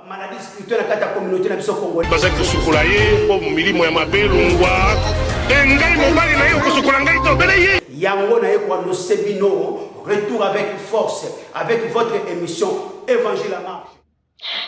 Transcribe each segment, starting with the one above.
Maladie spirituelle dans la communauté de la Congolais. Parce que sukulaye pour milimo ya mabelungwa engai mobali na yo kusukula ngai to belaye Yango na yeko no sebino retour avec force avec votre émission Évangile à marche.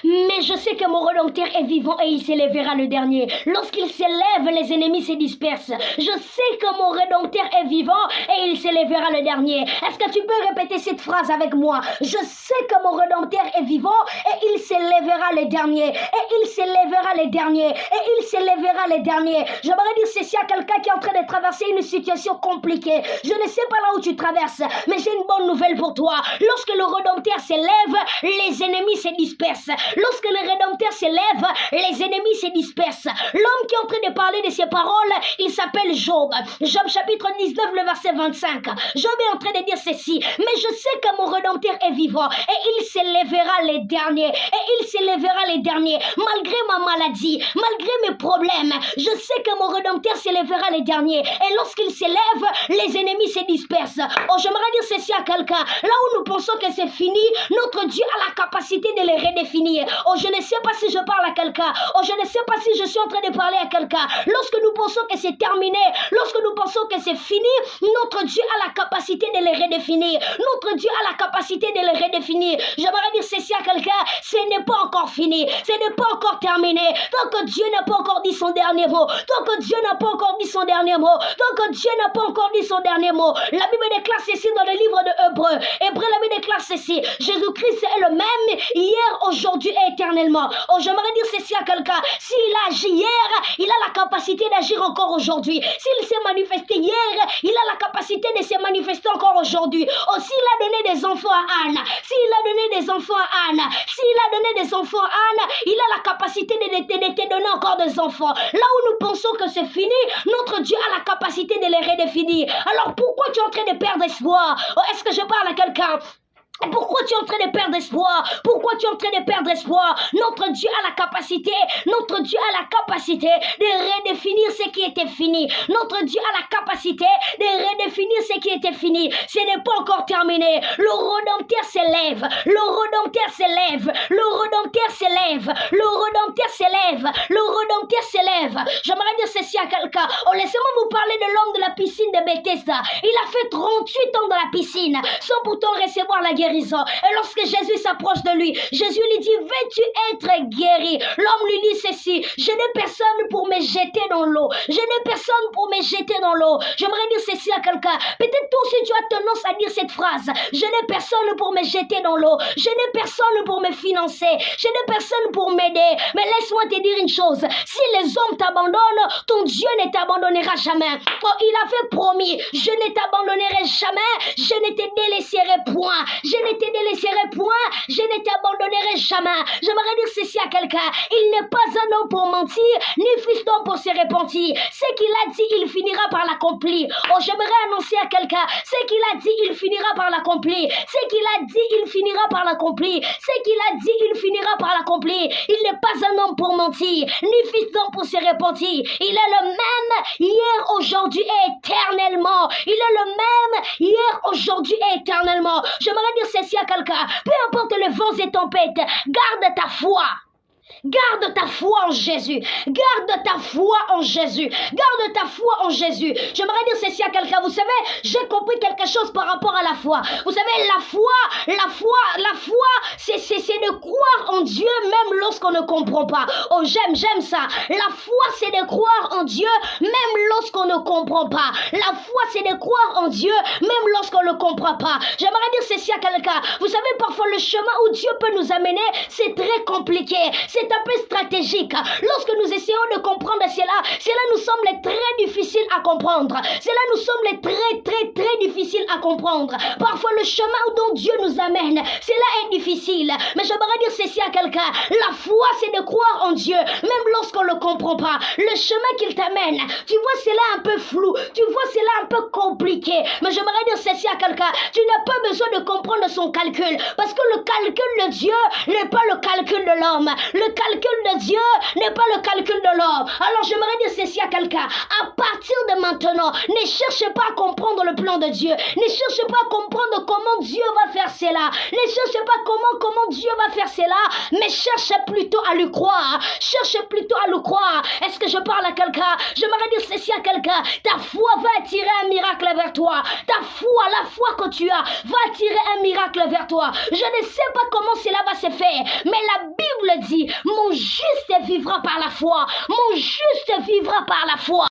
Mais je sais que mon Rédempteur est vivant et il s'élèvera le dernier. Lorsqu'il s'élève, les ennemis se dispersent. Je sais que mon Rédempteur est vivant et il s'élèvera le dernier. Est-ce que tu peux répéter cette phrase avec moi? Je sais que mon Rédempteur est vivant et il s'élèvera le dernier. Et il s'élèvera le dernier. Et il s'élèvera le dernier. J'aimerais dire ceci à quelqu'un qui est en train de traverser une situation compliquée. Je ne sais pas là où tu traverses, mais j'ai une bonne nouvelle pour toi. Lorsque le Rédempteur s'élève, les ennemis se dispersent. Lorsque le Rédempteur s'élève, les ennemis se dispersent. L'homme qui est en train de parler de ces paroles, il s'appelle Job. Job chapitre 19, le verset 25. Job est en train de dire ceci. Mais je sais que mon Rédempteur est vivant et il s'élèvera les derniers. Et il s'élèvera les derniers. Malgré ma maladie, malgré mes problèmes, je sais que mon Rédempteur s'élèvera les derniers. Et lorsqu'il s'élève, les ennemis se dispersent. Oh, j'aimerais dire ceci à quelqu'un. Là où nous pensons que c'est fini, notre Dieu a la capacité de les redéfinir. Oh, je ne sais pas si je parle à quelqu'un. Oh, je ne sais pas si je suis en train de parler à quelqu'un. Lorsque nous pensons que c'est terminé, lorsque nous pensons que c'est fini, notre Dieu a la capacité de les redéfinir. Notre Dieu a la capacité de les redéfinir. J'aimerais dire ceci à quelqu'un. Ce n'est pas encore fini. Ce n'est pas encore terminé. Tant que Dieu n'a pas encore dit son dernier mot. Tant que Dieu n'a pas encore dit son dernier mot. Tant que Dieu n'a pas encore dit son dernier mot. La Bible déclare ceci dans le livre de Hébreux. Hébreux, la Bible déclare ceci. Jésus-Christ est le même hier, aujourd'hui et éternellement. Oh, j'aimerais dire ceci à quelqu'un. S'il a agi hier, il a la capacité d'agir encore aujourd'hui. S'il s'est manifesté hier, il a la capacité de se manifester encore aujourd'hui. Oh, s'il a donné des enfants à Anne, s'il a donné des enfants à Anne, s'il a donné des enfants à Anne, il a la capacité de te donner encore des enfants. Là où nous pensons que c'est fini, notre Dieu a la capacité de les redéfinir. Alors pourquoi tu es en train de perdre espoir? Oh, est-ce que je parle à quelqu'un? Pourquoi tu es en train de perdre espoir? Pourquoi tu es en train de perdre espoir? Notre Dieu a la capacité de redéfinir ce qui était fini. Notre Dieu a la capacité de redéfinir ce qui était fini. Ce n'est pas encore terminé. Le Rédempteur s'élève. Le Rédempteur s'élève. Le Rédempteur s'élève. Le Rédempteur s'élève. Le Rédempteur s'élève. J'aimerais dire ceci à quelqu'un. Oh, laissez-moi vous parler de l'homme de la piscine de Bethesda. Il a fait 38 ans dans la piscine sans pourtant recevoir la guérison. Et lorsque Jésus s'approche de lui, Jésus lui dit: veux-tu être guéri? L'homme lui dit ceci: je n'ai personne pour me jeter dans l'eau. Je n'ai personne pour me jeter dans l'eau. J'aimerais dire ceci à quelqu'un. Peut-être toi aussi tu as tendance à dire cette phrase: je n'ai personne pour me jeter dans l'eau. Je n'ai personne pour me financer. Je n'ai personne pour m'aider. Mais laisse-moi te dire une chose. Si les hommes t'abandonnent, ton Dieu ne t'abandonnera jamais. Oh, il avait promis: je ne t'abandonnerai jamais. Je ne te délaisserai point. Je ne te délaisserai point, je ne t'abandonnerai jamais. J'aimerais dire ceci à quelqu'un: il n'est pas un homme pour mentir, ni fils d'homme pour se repentir. Ce qu'il a dit, il finira par l'accomplir. Oh, j'aimerais annoncer à quelqu'un: ce qu'il a dit, il finira par l'accomplir. Ce qu'il a dit, il finira par l'accomplir. Ce qu'il a dit, il finira par l'accomplir. Il n'est pas un homme pour mentir, ni fils d'homme pour se repentir. Il est le même hier, aujourd'hui et éternellement. Il est le même hier, aujourd'hui et éternellement. J'aimerais dire ceci à quelqu'un: peu importe les vents et tempêtes, garde ta foi. Garde ta foi en Jésus. Garde ta foi en Jésus. Garde ta foi en Jésus. J'aimerais dire ceci à quelqu'un. Vous savez, j'ai compris quelque chose par rapport à la foi. Vous savez, la foi, c'est de croire en Dieu même lorsqu'on ne comprend pas. Oh, j'aime ça. La foi, c'est de croire en Dieu même lorsqu'on ne comprend pas. La foi, c'est de croire en Dieu même lorsqu'on ne comprend pas. J'aimerais dire ceci à quelqu'un. Vous savez, parfois le chemin où Dieu peut nous amener, c'est très compliqué. C'est un peu stratégique. Lorsque nous essayons de comprendre cela nous semble très difficile à comprendre. Cela nous semble très difficile à comprendre. Parfois le chemin dont Dieu nous amène, cela est difficile. Mais j'aimerais dire ceci à quelqu'un: la foi, c'est de croire en Dieu même lorsqu'on ne le comprend pas. Le chemin qu'il t'amène, tu vois, c'est là un peu flou. Tu vois, c'est là un peu compliqué. Mais j'aimerais dire ceci à quelqu'un: tu n'as pas besoin de comprendre son calcul, parce que le calcul de Dieu n'est pas le calcul de l'homme. Le calcul de Dieu n'est pas le calcul de l'homme. Alors j'aimerais dire ceci à quelqu'un. À partir de maintenant, ne cherchez pas à comprendre le plan de Dieu. Ne cherchez pas à comprendre comment Dieu va faire cela. Ne cherchez pas comment Dieu va faire cela. Mais cherchez plutôt à lui croire. Cherchez plutôt à lui croire. Est-ce que je parle à quelqu'un? J'aimerais dire ceci à quelqu'un. Ta foi va attirer un miracle vers toi. Ta foi, la foi que tu as, va attirer un miracle vers toi. Je ne sais pas comment cela va se faire. Mais la Bible dit, mon juste vivra par la foi. Mon juste vivra par la foi.